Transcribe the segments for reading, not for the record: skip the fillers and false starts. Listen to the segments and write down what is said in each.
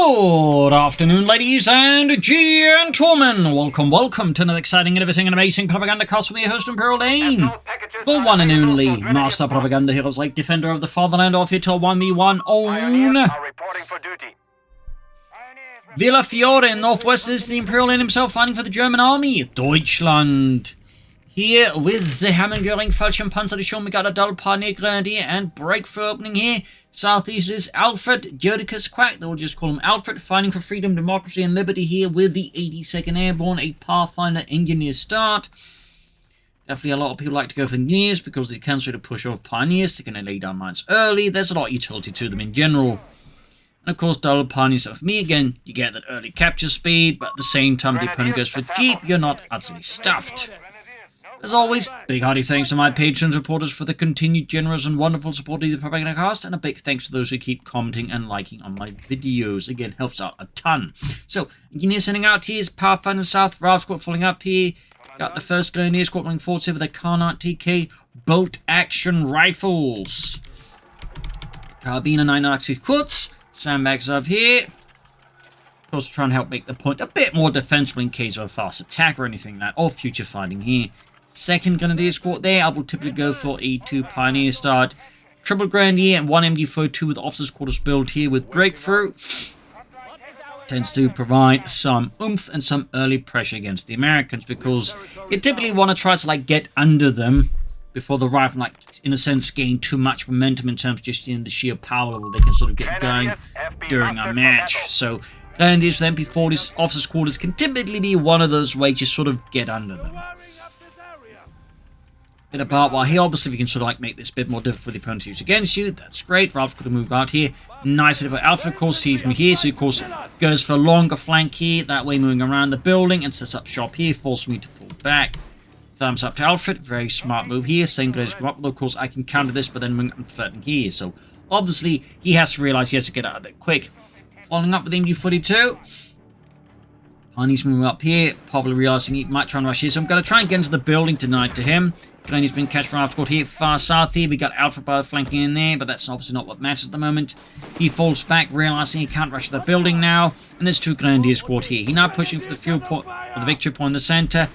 Good afternoon, ladies and gentlemen. Welcome to another exciting, interesting, and amazing Propagandacast with your host, ImperialDane. The one and only master propaganda heroes like defender of the fatherland of it till 1v1 own. Villa Fiore in northwest is the Imperial himself fighting for the German army, Deutschland. Here with the Hammergöring Fallschirmpanzerdivision, we got a double Pioneer Grenadier and Breakthrough opening here. Southeast is Alfred, Jodicus Quack, they'll just call him Alfred, fighting for freedom, democracy, and liberty here with the 82nd Airborne, a Pathfinder Engineer start. Definitely a lot of people like to go for Engineers because they can sort of push off Pioneers, they're going to lay down mines early, there's a lot of utility to them in general. And of course, double Pioneer stuff for me, again, you get that early capture speed, but at the same time, the opponent goes for Jeep, you're not utterly stuffed. As always, big hearty thanks to my patrons and supporters for the continued generous and wonderful support of the Propagandacast, and a big thanks to those who keep commenting and liking on my videos. Again, helps out a ton. So, Engineer sending out here is Pathfinder South, Ralph Squad falling up here. Got the 1st Grenadier Squad running forward here with the A.J.K bolt action rifles. Carbine 9 Kurz, sandbags up here. Of course, try and help make the point a bit more defensible in case of a fast attack or anything like that, or future fighting here. 2nd Grenadier Squad there, I will typically go for a 2 Pioneer start. Triple Grenadier and 1 MG42 with Officers' Quarters build here with Breakthrough. Tends to provide some oomph and some early pressure against the Americans because you typically want to try to get under them before the rifle, in a sense, gain too much momentum in terms of just the sheer power level they can sort of get going during a match. So Grenadiers with MP40s, Officers' Quarters can typically be one of those ways you sort of get under them. Bit about while here, obviously, we can sort of make this a bit more difficult for the opponent to use against you. That's great. Ralph's got to move out here. Nice little Alpha, of course, sees me here, so of course goes for a longer flank here. That way, moving around the building and sets up shop here, forcing me to pull back. Thumbs up to Alfred. Very smart move here. Same Grenadiers come up. Well, of course, I can counter this, but then moving up and threatening here. So obviously, he has to realize he has to get out of there quick. Following up with MG42. Pioneer's moving up here, probably realizing he might try and rush here, so I'm going to try and get into the building tonight to him. Grenadier's been catched from Squad here, far south here. We got Alfred by flanking in there, but that's obviously not what matters at the moment. He falls back, realizing he can't rush the building now, and there's 2 Grenadier Squad here. He's now pushing for the fuel point, or the victory point in the center.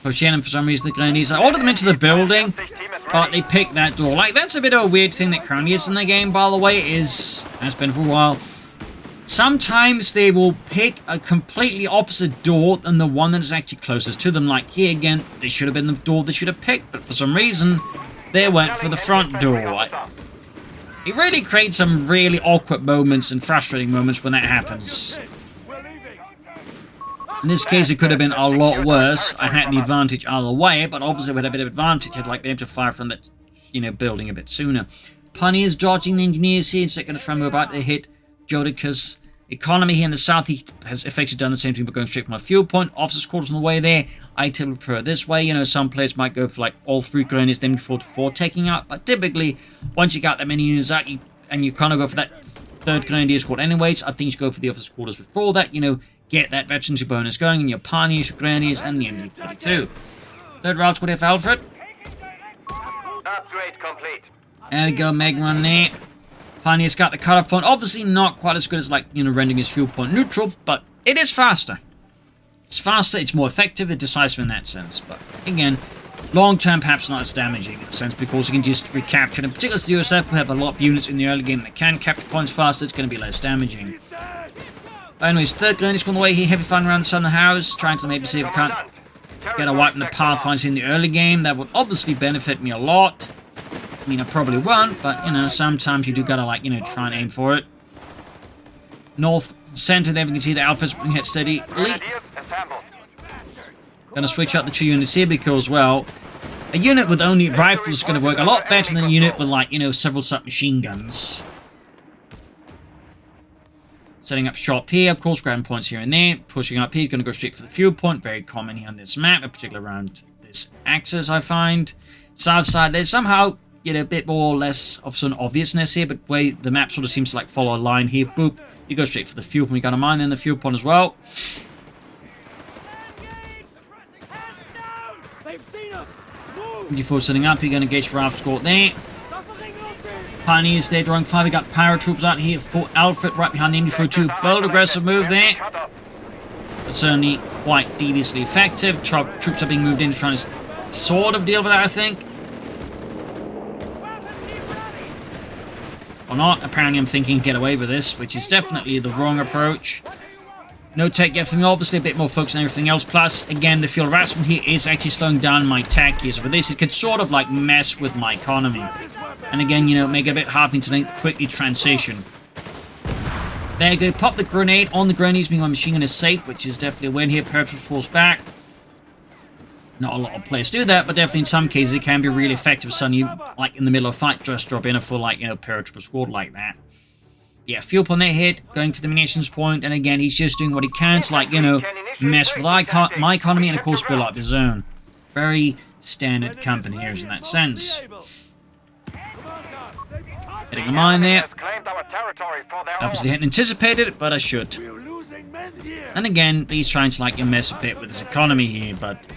Pushing in for some reason, the Grenadiers. I ordered them into the building, but they picked that door. That's a bit of a weird thing that currently is in the game, by the way, has been for a while. Sometimes they will pick a completely opposite door than the one that is actually closest to them. Like here again, they should have been the door they should have picked, but for some reason, they went for the front door. It really creates some really awkward moments and frustrating moments when that happens. In this case, it could have been a lot worse. I had the advantage either way, but obviously with a bit of advantage, I'd been able to fire from that, building a bit sooner. Pioneers dodging the Engineers here, instead going to try and move about to hit Jodicus. Economy here in the south, he has effectively done the same thing, but going straight from a fuel point. Officers' Quarters on the way there. I typically prefer it this way. Some players might go for all 3 Grenadiers, then 4 to 4 taking out. But typically, once you got that many units out, and you kind of go for that 3rd Grenadier Squad anyways, I think you should go for the Officers' Quarters before that. Get that veterancy bonus going in your Pioneers, your Grenadiers, and the MD42. 3rd Route Squad here for Alfred. Upgrade complete. There we go, Meg run there. Pioneer's got the cutoff point. Obviously not quite as good as rendering his fuel point neutral, but it is faster. It's faster, it's more effective, it's decisive in that sense. But again, long term perhaps not as damaging in a sense because you can just recapture it. In particular, the USF will have a lot of units in the early game that can capture points faster, it's going to be less damaging. But anyways, 3rd Grenadier on the way here, heavy fun around the southern house, trying to maybe see if we can't get a wipe in the Pathfinders in the early game. That would obviously benefit me a lot. I probably won't, but, sometimes you do gotta, try and aim for it. North center there, we can see the Alphas being hit steady. Gonna switch out the 2 units here because, well, a unit with only rifles is gonna work a lot better than a unit with, several submachine guns. Setting up shop here, of course, grabbing points here and there. Pushing up here, gonna go straight for the fuel point. Very common here on this map, in particular around this axis, I find. South side, there's somehow a bit more or less of some obviousness here, but the way the map sort of seems to follow a line here, boop, you go straight for the fuel point. You got a mine in the fuel point as well. Before setting up, you're going to engage for Ralph's Squad there. Pioneers there drawing fire. We got paratroops out here for Alfred right behind the MD-42. Bold aggressive move there. But certainly quite deviously effective. Troops are being moved in, trying to sort of deal with that, I think. Or not. Apparently I'm thinking get away with this, which is definitely the wrong approach. No tech yet for me, obviously a bit more focus on everything else. Plus, again, the fuel harassment here is actually slowing down my tech here. So with this, it could sort of like mess with my economy. And again, you know, make it a bit hard for me to quickly transition. There you go, pop the grenade on the grenades, meaning my machine gun is safe, which is definitely a win here. Paratroops falls back. Not a lot of players do that, but definitely in some cases it can be really effective. Suddenly, like in the middle of a fight, just drop in a full, like, you know, paratrooper squad like that. Yeah, fuel pump there hit, going for the munitions point, and again, he's just doing what he can to, like, you know, mess with my economy and, of course, build up his own. Very standard company here in that sense. Hitting a mine there. Obviously hadn't anticipated it, but I should. And again, he's trying to, like, mess a bit with his economy here, but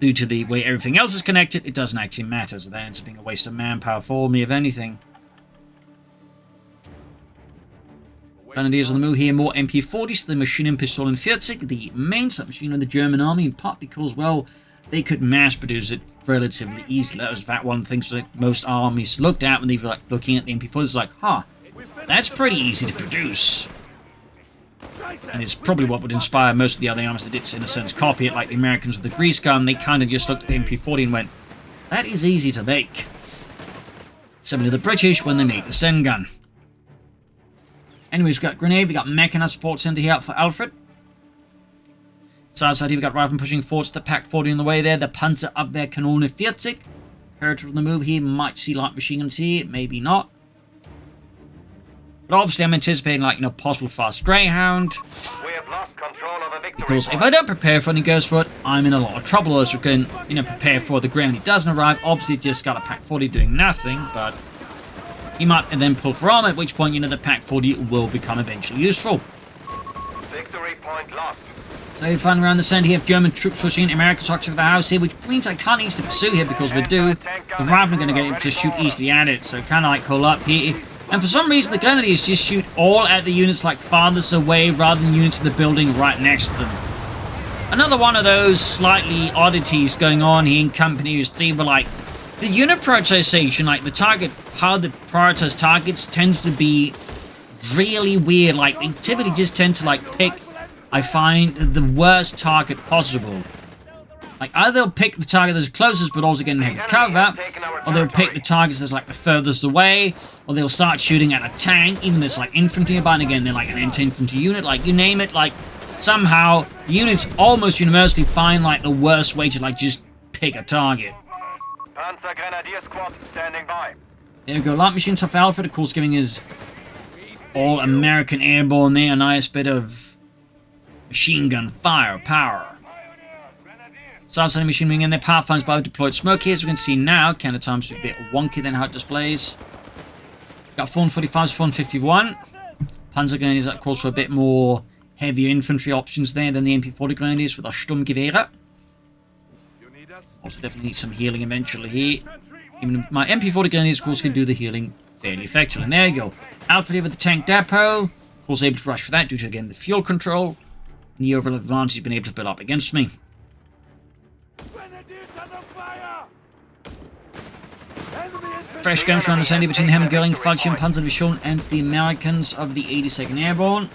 due to the way everything else is connected, it doesn't actually matter, so that ends up being a waste of manpower for me, if anything. Grenadiers on the move here, more MP40s, the Maschinenpistolen 40, the main submachine of the German army, in part because, well, they could mass produce it relatively easily. That was, in fact, one of the things that most armies looked at when they were, like, looking at the MP40s, like, huh, that's pretty easy to produce. And it's probably what would inspire most of the other armies that did, in a sense, copy it, like the Americans with the grease gun. They kind of just looked at the MP40 and went, that is easy to make. Similarly, the British when they make the Sten gun. Anyways, we've got grenade, we've got mechanized support center here out for Alfred. Side here, we've got riflemen pushing forwards, the Pack 40 on the way there, the Panzer Abwehr Kanone 40. Paratrooper on the move here, might see light machine guns here, maybe not. But obviously I'm anticipating, like, you know, possible fast Greyhound. We have lost control of a victory Because if I don't prepare for it and he goes for it, I'm in a lot of trouble as we can, you know, prepare for the Greyhound. He doesn't arrive, obviously just got a Pack 40 doing nothing, but he might then pull for armor, at which point, you know, the Pack 40 will become eventually useful. Victory point lost. So you find around the center here, German troops pushing in, American structure of the house here, which means I can't easily pursue here because we do. The riflemen are going to get it to shoot easily at it, so kind of like hold up here. And for some reason, the Grenadiers just shoot all at the units like farthest away rather than units in the building right next to them. Another one of those slightly oddities going on here in Company 3, where like the unit prioritization, like the target, how the prioritized targets tends to be really weird. Like they typically just tend to like pick, I find, the worst target possible. Like either they'll pick the target that's closest but also getting heavy cover, or they'll pick the targets that's like the furthest away, or they'll start shooting at a tank, even there's like infantry nearby, and again they're like an anti-infantry unit, like you name it, like somehow the units almost universally find like the worst way to like just pick a target. Panzer Grenadier squad standing by. There we go, light machine stuff Alfred, of course, giving his all American airborne there, a nice bit of machine gun firepower. South-side machine wing in there, power funds by deployed smoke here, as we can see now. Counter times a bit wonky than how it displays. Got 445s, 451. Panzer Grenadiers, of course, for a bit more heavier infantry options there than the MP40 Grenadiers with our Sturmgewehre. Also definitely need some healing eventually here. Even my MP40 Grenadiers, of course, can do the healing fairly effectively. And there you go. Alfred here with the tank depot. Of course, able to rush for that due to, again, the fuel control. And the overall advantage he's been able to build up against me. Fresh guns around the center between the Hemgering, Fallschirm Panzerdivision and the Americans of the 82nd Airborne.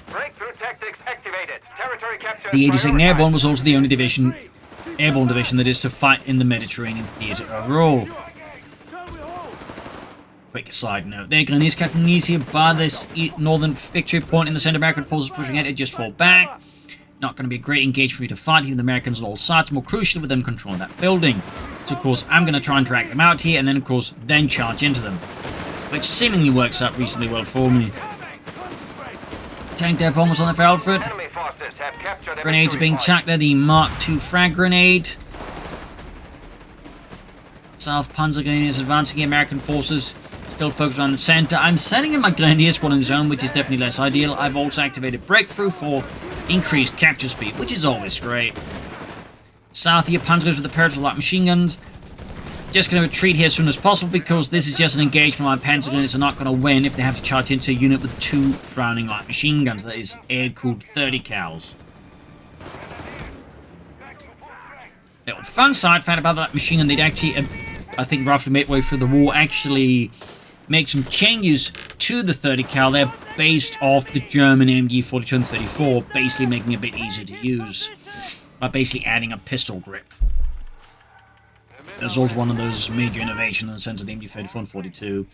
Breakthrough tactics activated. Territory capture. The 82nd Airborne was also the only airborne division that is to fight in the Mediterranean theater overall. Quick side note there, Grenadiers captain knees here by this northern victory point in the center. American forces pushing ahead, it just fall back. Not going to be a great engagement for me to fight here with the Americans on all sides, more crucially with them controlling that building. So of course I'm going to try and drag them out here and then of course then charge into them. Which seemingly works out reasonably well for me. Tank depot almost on there for Alfred. Grenades are being chucked there, the Mark II frag grenade. South Panzer Grenadiers advancing the American forces. Still focused on the center. I'm sending in my Grenadier squad in the zone, which is definitely less ideal. I've also activated Breakthrough for increased capture speed, which is always great. South here, Panzers with the Paratrooper light machine guns. just going to retreat here as soon as possible because this is just an engagement. My Panzer Grenadiers are not going to win if they have to charge into a unit with 2 Browning light machine guns. That is air-cooled 30 cals. The fun side fact about that machine gun, they'd actually, I think roughly midway through the war, actually make some changes to the 30 cal. They're based off the German MG 42 and 34, basically making it a bit easier to use by basically adding a pistol grip. There's also one of those major innovations in the sense of the MG 34 and 42.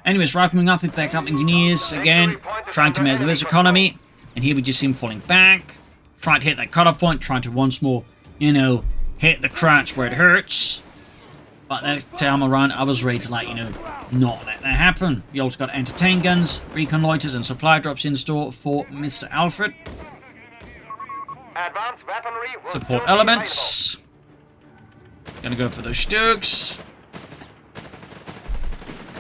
Anyways, rifling up with backup engineers, again, trying to measure this economy. And here we just see him falling back. Trying to hit that cutoff point, trying to once more, you know, hit the crotch where it hurts. But that time around, I was ready to, like, you know, not let that happen. We also got entertain guns, recon loiters, and supply drops in store for Mr. Alfred. Advanced weaponry will Support soon be elements. Gonna go for those Stokes.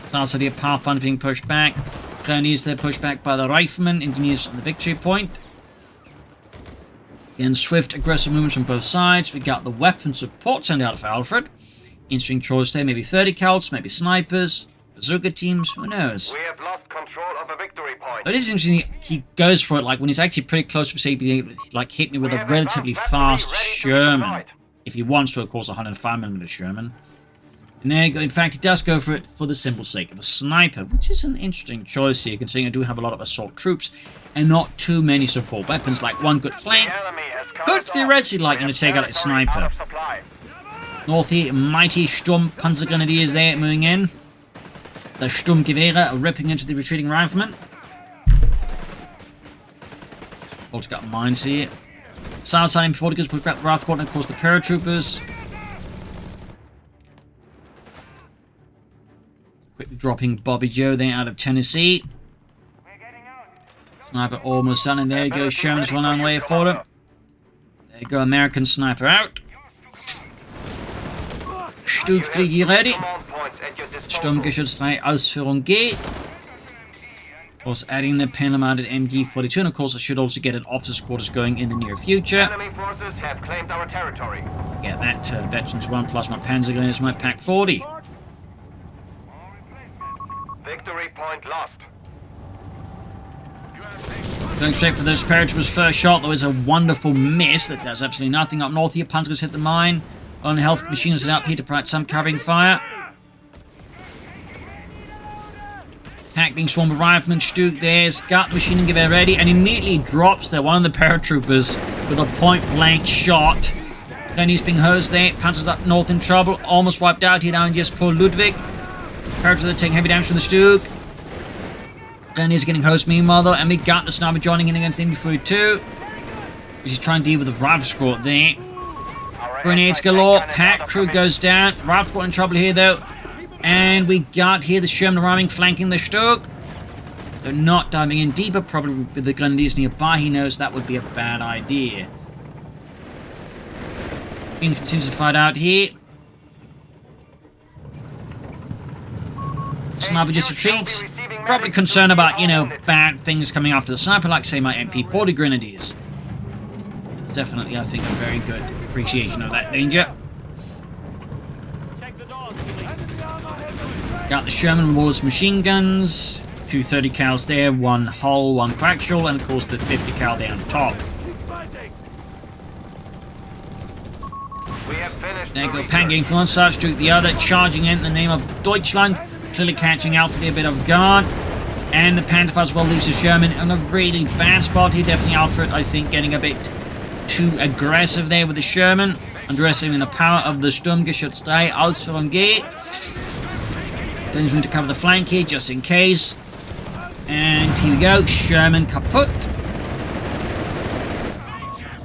Starts the Pathfinder being pushed back. Grenadiers, they're pushed back by the Riflemen. Engineers on the victory point. Again, swift, aggressive movements from both sides. We got the weapon support sent out for Alfred. Interesting choice there. Maybe 30 cals, maybe snipers, bazooka teams. Who knows? We have lost control of a victory point. But it is interesting. He goes for it like when he's actually pretty close to being able to like hit me with a relatively fast Sherman. If he wants to, of course, a 105mm Sherman. And there you go. In fact, he does go for it for the simple sake of a sniper, which is an interesting choice here, considering I do have a lot of assault troops and not too many support weapons, like one good flank. Could theoretically like to take out a sniper. North here, mighty Sturm Panzer Grenadiers there moving in. The Sturmgewehre are ripping into the retreating riflemen. Also got mines here. South side before it goes put back Wrathcourt and of course the paratroopers. Quickly dropping Bobby Joe there out of Tennessee. Sniper almost done, and there you go. Sherman's one on the way for him. There you go, American sniper out. Stug 3 ready. Sturmgeschütz 3 Ausführung G. Of course, adding the panel-mounted MG-42, and of course, I should also get an officer's quarters going in the near future. Enemy forces have claimed our territory. Get that Veterans 1 plus my Panzer Grenadiers, my Pack 40. Victory point lost. Going straight for those paratroopers' first shot, though, is a wonderful miss. That does absolutely nothing. Up north here, Panzer's hit the mine. On health machines set out here to provide some covering fire. Pack being swarmed with riflemen. Stug there's got the machine gun gewehr ready and immediately drops there one of the paratroopers with a point-blank shot. Then he's being hosed there. Panzer's up north in trouble. Almost wiped out here down just poor Ludwig. Paratroopers taking heavy damage from the Stug. Then he's getting hosed meanwhile though, and we got the sniper joining in against the MB-42. Which is trying to deal with the rifle squad there. Grenades galore. Pack crew goes down. Rifle squad in trouble here though. And we got here the Sherman arriving, flanking the Stug. They're not diving in deeper, probably with the Grenadiers nearby. He knows that would be a bad idea. He continues to fight out here. Sniper just retreats. Probably concerned about, you know, bad things coming after the sniper, like, say, my MP-40 Grenadiers. It's definitely, I think, a very good appreciation of that danger. Got the Sherman Wars machine guns, 2 30 cals there, 1 Hull, 1 Quackshall, and of course the 50 cal down top. There you go, Panging from one side, Stug the other, charging in the name of Deutschland, clearly catching Alfred a bit of guard. And the Panzer as well leaves the Sherman in a really bad spot here. Definitely Alfred, I think, getting a bit too aggressive there with the Sherman, underestimating the power of the Sturmgeschütz 3 Ausführung G. Then he's going to cover the flank here, just in case. And here we go, Sherman kaput.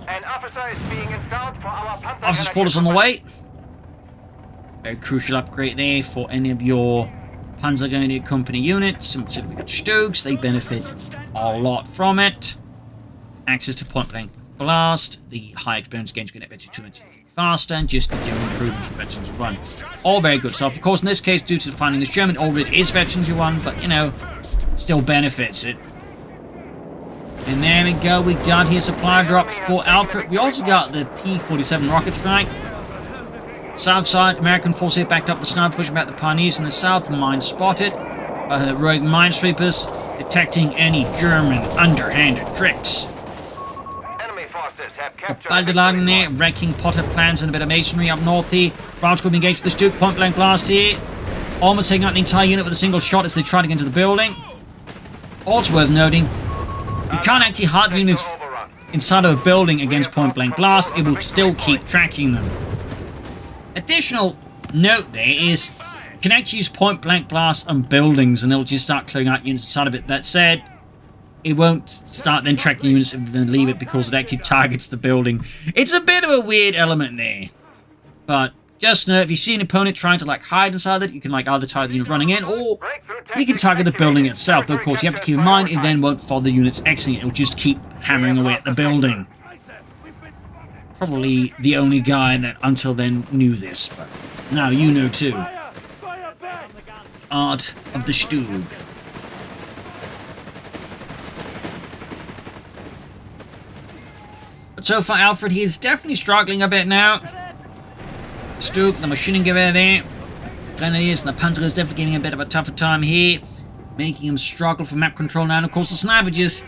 An officer is being installed for our Panzer Officer's quarters on the way. Very crucial upgrade there for any of your Panzer Grenadier Company units. And we got Stugs, they benefit a lot from it. Access to point-blank blast, the high experience gains going to get you 2 inches faster, and just the general improvements from Veterans 1. All very good stuff. Of course, in this case, due to finding this German, already is Veterans 1, but, you know, still benefits it. And there we go. We got here supply drop for Alfred. We also got the P-47 rocket strike. South side, American forces here backed up the sniper, pushing back the pioneers in the south. Mine spotted by the rogue minesweepers, detecting any German underhanded tricks. Enemy forces have captured Baldellagen there, wrecking potted plants and a bit of masonry up north here. Rounds could be engaged with the Stuke, point blank blast here. Almost taking out the entire unit with a single shot as they try to get into the building. Also worth noting, you can't actually hard units inside of a building against point blank blast, it will still keep tracking them. Additional note there is, you can actually use point blank blast on buildings and it'll just start clearing out units inside of it. That said, it won't start then tracking units and then leave it because it actually targets the building. It's a bit of a weird element there. But just know, if you see an opponent trying to like hide inside it, you can like either target the unit running in or you can target the building itself. Though of course you have to keep in mind it then won't follow the units exiting it, it'll just keep hammering away at the building. Probably the only guy that until then knew this, but now you know too. Art of the Stug. But so far Alfred, he is definitely struggling a bit now. Stug, the machining gewehr there. Grenadiers and the Panzer is definitely getting a bit of a tougher time here, making him struggle for map control now. And of course the sniper just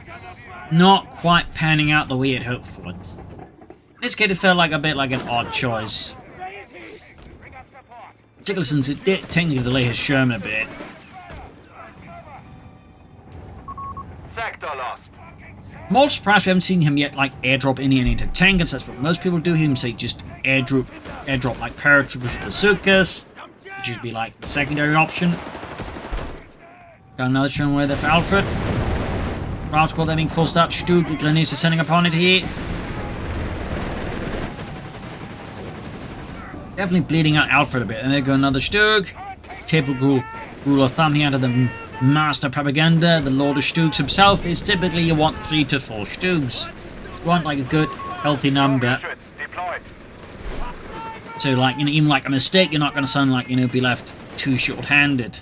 not quite panning out the way he'd hoped for. In this case, it felt like a bit like an odd choice. Particularly since it did technically delay his Sherman a bit. Sector lost. I'm also surprised we haven't seen him yet, like, airdrop any anti-tank, and that's what most people do. Him say just airdrop like paratroopers with bazookas, which would be like the secondary option. Got another Sherman way there for Alfred. Round squad there being forced out. Stug, the Grenadiers are sending upon it here. Definitely bleeding out Alfred a bit. And there go another Stug. Typical rule of thumb here out of the master propaganda. The Lord of Stugs himself is typically you want 3 to 4 Stugs. You want like a good, healthy number. So like, you know, even like a mistake, you're not going to sound like, you know, be left too short-handed.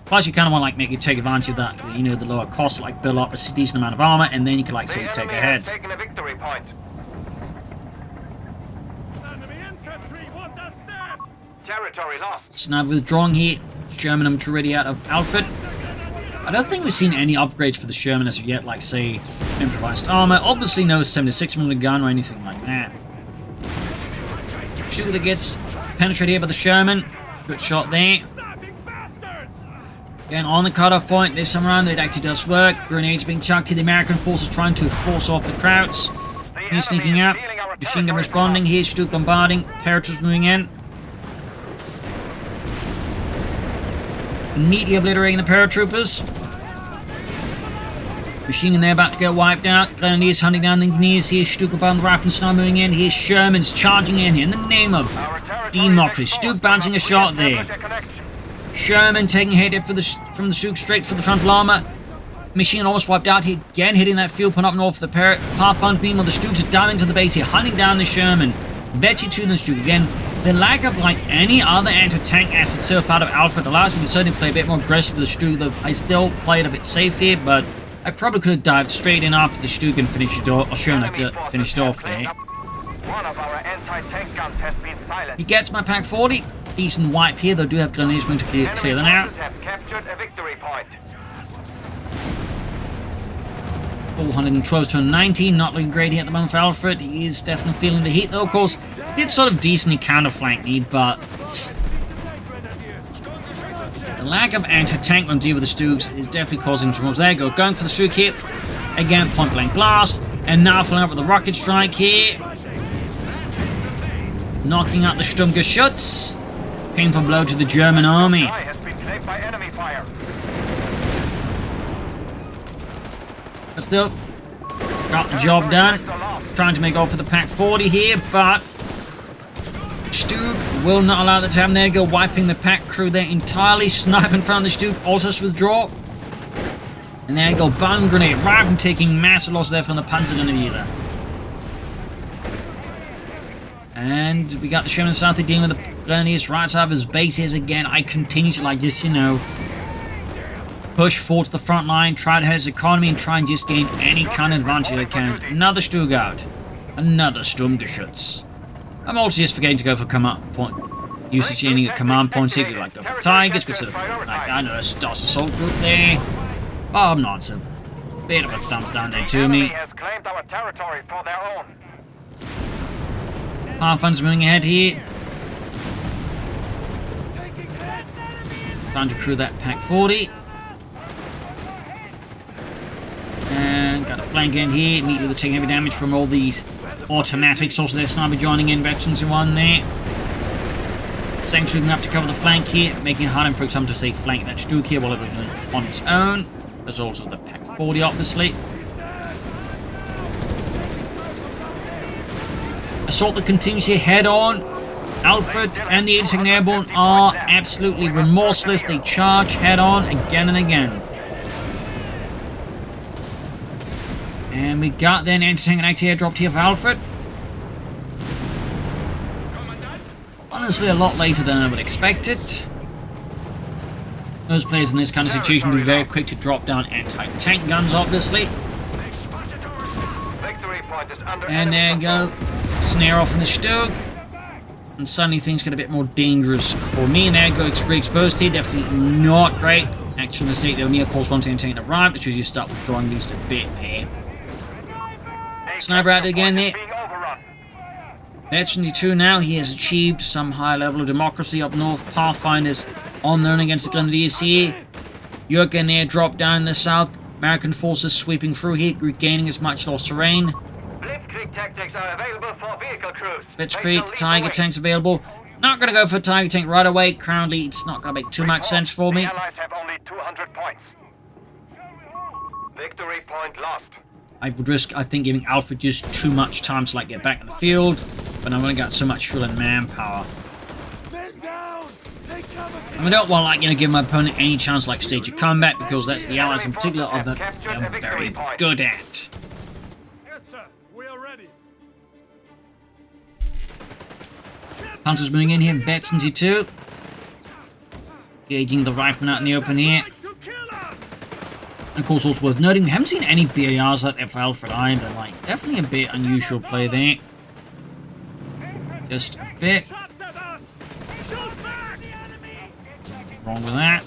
Plus, you kind of want to like make you take advantage of that, you know, the lower cost, like build up a decent amount of armor, and then you can like say take ahead. Taking a victory point. Territory lost. Sniper withdrawing here. Sherman infantry ready out of Alfred. I don't think we've seen any upgrades for the Sherman as of yet, like say improvised armor. Obviously no 76mm gun or anything like that. Shooter that gets penetrated here by the Sherman. Good shot there. Again, on the cutoff point, this time around it actually does work. Grenades being chucked to the American forces trying to force off the Krauts. He's sneaking up. Machine gun responding. Here's Stug bombarding. Paratroopers moving in. Neatly obliterating the paratroopers. Machine gun there about to get wiped out. Grenadiers hunting down the engineers. Here's Stug abound the Rapid Star moving in. Here's Sherman's charging in here in the name of democracy. Stug bouncing a shot there. Sherman taking a hit from the Stug straight for the frontal armor. Machine almost wiped out here. Again hitting that field point up north of the Pathfinder beam. While the Stugs are diving to the base here, hunting down the Sherman. Betchy to the Stug again. The lack of like any other anti-tank asset so far out of Alfred allows me to certainly play a bit more aggressive with the Stug, though I still played a bit safe here, but I probably could have dived straight in after the Stug and finished it off, or Sherman finished off there. One of our anti-tank guns has been silenced. He gets my Pack 40. Decent wipe here, though do have Grenadiers moving to clear them out. Have captured a victory point. 412 to 19, not looking great here at the moment for Alfred. He is definitely feeling the heat, though, of course. Did sort of decently counterflank me, but the lack of anti-tank when dealing with the Stugs is definitely causing problems. There you go, going for the Stug here. Again, point blank blast, and now following up with the rocket strike here. Knocking out the Sturmgeschütz. Painful blow to the German army. Has been claimed by enemy fire. But still, got the job done. Trying to make off for the Pack 40 here, but Stug will not allow that to happen. There you go, wiping the Pack crew there entirely. Sniping from the Stug, also to withdraw. And there you go, bomb grenade. Right from taking massive loss there from the Panzer Grenadier. And we got the Sherman South dealing with the Grenadiers right side of his bases again. I continue to like just, you know, push forward to the front line, try to hurt his economy, and try and just gain any kind of advantage I can. Another Stug out. Another Sturmgeschütz. I'm also just forgetting to go for command point. Usage any command points here. Like go for Tigers, go to the I know a Stars Assault group there. Bob nonsense. Bit of a thumbs down there to me. Pathfinder's moving ahead here. Trying to crew that Pack 40. And got a flank in here. Immediately taking heavy damage from all these automatics. Also, their sniper joining in. Veterans in one there. Sentry moving up to cover the flank here, making it harder for example to say flank that Stuke here while it was on its own. There's also the Pack 40 obviously. Assault that continues here head on. Alfred and the 82nd Airborne are absolutely remorseless. They charge head on again and again. And we got then anti-tank and anti-air dropped here for Alfred. Honestly, a lot later than I would expect it. Those players in this kind of situation will be very quick to drop down anti-tank guns, obviously. And there you go. Snare off in the Stug. And suddenly things get a bit more dangerous for me. And there go exposed here. Definitely not great. Actual mistake there. Near calls once the anti-tank arrived, which is you start withdrawing these a bit there. Sniper out again there. Veteran 2 now, he has achieved some high level of democracy up north. Pathfinders on their own against the Grenadiers here. Jurgen there dropped down in the south. American forces sweeping through here, regaining as much lost terrain. Blitzkrieg tactics are available for vehicle crews. Blitzkrieg, Tiger tanks available. Not going to go for Tiger tank right away. Currently, it's not going to make too much sense for me. The Allies have only 200 points. Victory point lost. I would risk, I think, giving Alfred just too much time to like get back in the field, but I've only got so much fuel and manpower. And I don't want, like, give my opponent any chance like stage a comeback, because that's the Allies in particular are that they're very good at. Yes, sir. We are ready. Hunters moving in here, Veteran 2. Engaging the rifleman out in the open here. And of course, also worth noting, we haven't seen any BARs like that for Alfred either. Like, definitely a bit unusual play there. Just a bit. Nothing wrong with that.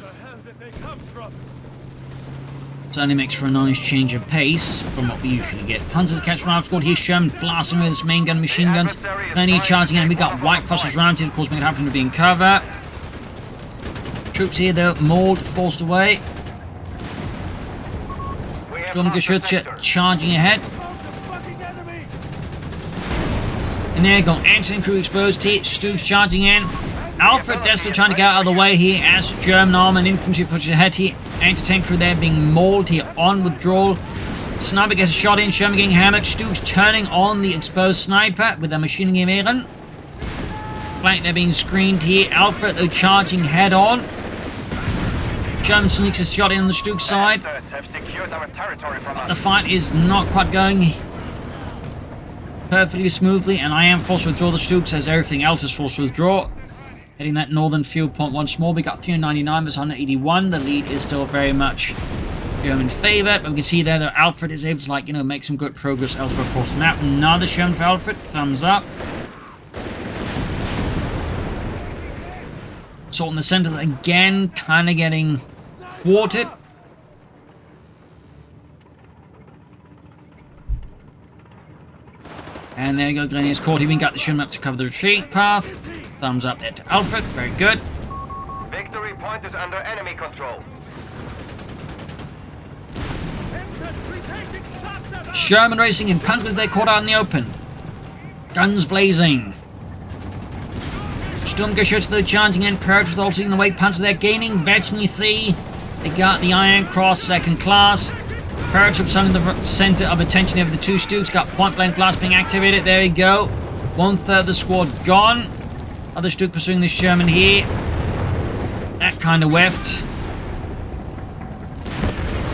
Certainly makes for a nice change of pace from what we usually get. Hunters catch rifle squad here, Sherman blasting with his main gun, machine guns. Plenty of charging in. We got white thrusters around here, of course, making it happen to be in cover. Troops here, though, mauled, forced away. Sturmgeschütze charging ahead. And there you go, anti-tank crew exposed here. Stu's charging in. Alfred desperately trying to get out of the way here as German armor and infantry push ahead here. Anti-tank crew there being mauled here on withdrawal. Sniper gets a shot in, Sherman getting hammered. Stu's turning on the exposed sniper with a machine gun Ehren. Flank there being screened here. Alfred though charging head on. German sneaks a shot in on the Stuke side. But the fight is not quite going perfectly smoothly, and I am forced to withdraw the Stukes as everything else is forced to withdraw. Hitting that northern field point once more. We got 399 versus 181. The lead is still very much German favour, but we can see there that Alfred is able to, make some good progress elsewhere across the map. Another Sherman for Alfred. Thumbs up. Assault in the centre again, kind of getting thwarted. And there you go, Grenadiers caught him. We got the Sherman up to cover the retreat path. Thumbs up there to Alfred. Very good. Victory point is under enemy control. Sherman racing in, Panthers they caught out in the open. Guns blazing. Sturmgeschütze though charging in, Purge also in the way, Panzer they're gaining, Veteran 3. They got the Iron Cross second class. Purge representing the centre of attention of the two Stukes, got point blank blast being activated, there we go. 1/3 of the squad gone. Other Stuke pursuing the Sherman here. That kind of whiffed.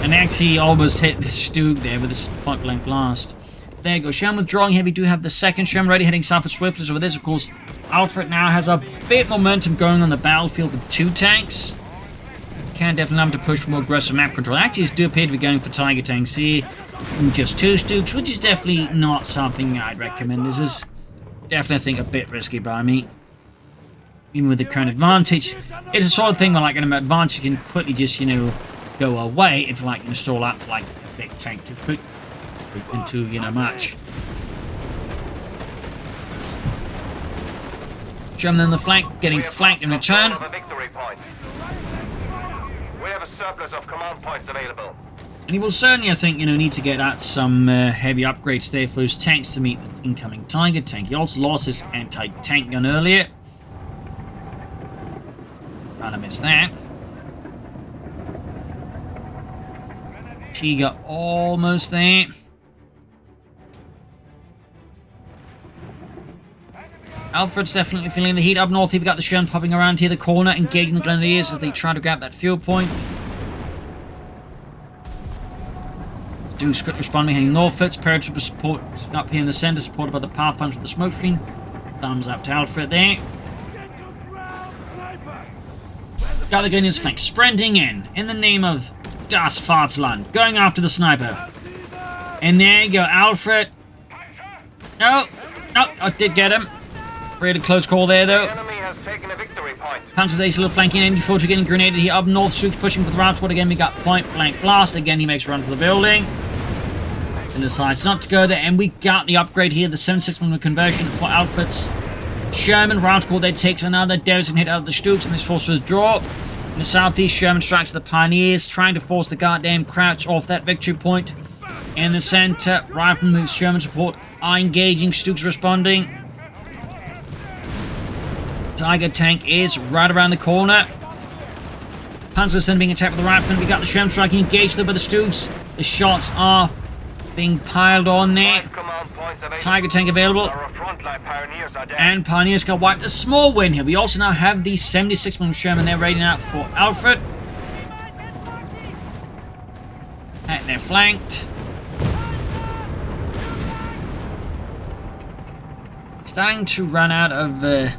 And actually almost hit the Stuke there with this point blank blast. There you go, Sherman withdrawing here. We do have the second Sherman ready, heading south for swiftly. So with this, of course, Alfred now has a bit momentum going on the battlefield with 2 tanks. Can definitely have to push for more aggressive map control. Actually, do appear to be going for Tiger tanks here. And just 2 Stukes, which is definitely not something I'd recommend. This is definitely think a bit risky by me. Even with the current advantage, it's the sort of thing where like an advantage can quickly just, you know, go away if like you stall out for like a big tank to put into, you know, match. German on the flank, getting flanked in return. We have a surplus of command points available. And he will certainly, I think, you know, need to get out some heavy upgrades there for his tanks to meet the incoming Tiger tank. He also lost his anti-tank gun earlier. Kind of missed that. Tiger almost there. Alfred's definitely feeling the heat up north. We've got the Sherman popping around here the corner, engaging the Grenadiers as they try to grab that fuel point. Do script responding, heading northwards. Paratrooper support up here in the center, supported by the power pumps with the smoke screen. Thumbs up to Alfred there. Got the Grenadiers flank, sprinting in the name of Das Vaterland, going after the sniper. And there you go, Alfred. No, I did get him. Really close call there, though. The enemy has taken a victory point. Panzer's ace a little flanking in before getting grenaded here up north. Troops pushing for the round squad again. We got point blank blast. Again, he makes a run for the building. And decides not to go there. And we got the upgrade here, the 7.6mm conversion for Alfred's Sherman. Round squad there takes another devastating hit out of the Stooks and is forced to withdraw. In the southeast, Sherman strikes the Pioneers, trying to force the goddamn Crouch off that victory point. In the center, Riflemen with Sherman support are engaging. Stooks responding. Tiger tank is right around the corner. Panzer then being attacked with the Riflemen. We got the Sherman striking engaged though by the Stooks. The shots are being piled on there. Tiger tank available. And Pioneers got wiped. A small win here. We also now have the 76mm Sherman there raiding out for Alfred. And they're flanked. Starting to run out of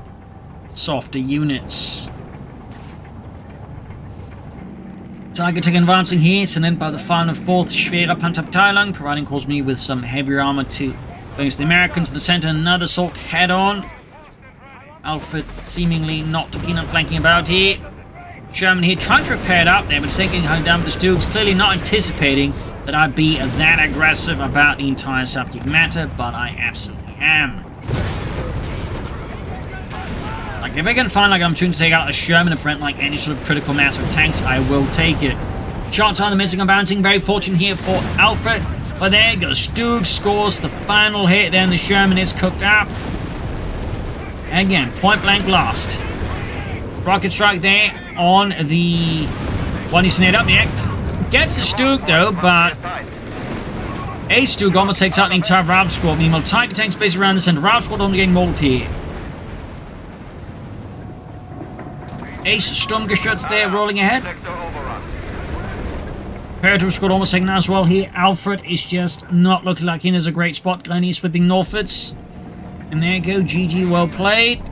softer units. Tiger tank advancing here, sent by the 504th Schwere Panzerabteilung, providing calls me with some heavier armor to against the Americans. To the center, another assault head on. Alfred seemingly not too keen on flanking about here. Sherman here trying to repair it up there, but taking hunted down with the Stooks, clearly not anticipating that I'd be that aggressive about the entire subject matter, but I absolutely am. Like, if I can find like I'm trying to take out a Sherman and prevent like any sort of critical mass of tanks, I will take it. Shots on the missing and bouncing, very fortunate here for Alfred. But there you go, Stooks scores the final hit, then the Sherman is cooked up. Again, point blank blast. Rocket strike there on the one he's snared up next. Gets the Stook though, but a Stook almost takes out the entire Raub squad. Meanwhile, Tiger tanks basically around the center. Raub squad only getting mauled here. Ace Sturmgeschütz there rolling ahead. Paratrooper squad almost taken as well here. Alfred is just not looking like he has a great spot. Glennie's flipping northwards. And there you go, GG, well played.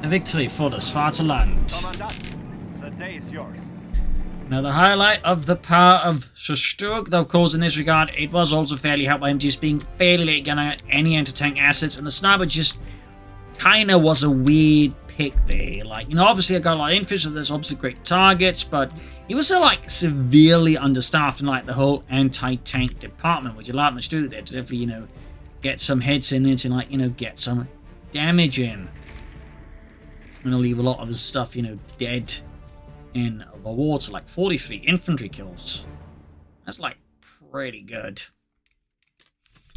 A victory for das Vaterland. The day is yours. Now the highlight of the power of Sturk, though of course in this regard, it was also fairly helped by him just being fairly late getting out any anti-tank assets. And the sniper just kind of was a weird pick there. Like, you know, obviously I got a lot of infantry, so there's obviously great targets, but he was so like severely understaffed in like the whole anti-tank department, which allowed much to do there to definitely, you know, get some heads in there to like, you know, get some damage in. And I'll leave a lot of his stuff, you know, dead in the water, like 43 infantry kills. That's like pretty good.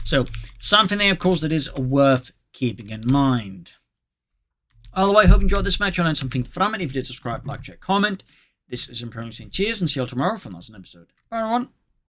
So something there, of course, that is worth keeping in mind. Otherwise, I hope you enjoyed this match. I learned something from it. If you did, subscribe, like, share, comment. This is ImperialDane. Cheers, and see you all tomorrow for another episode. Bye, everyone.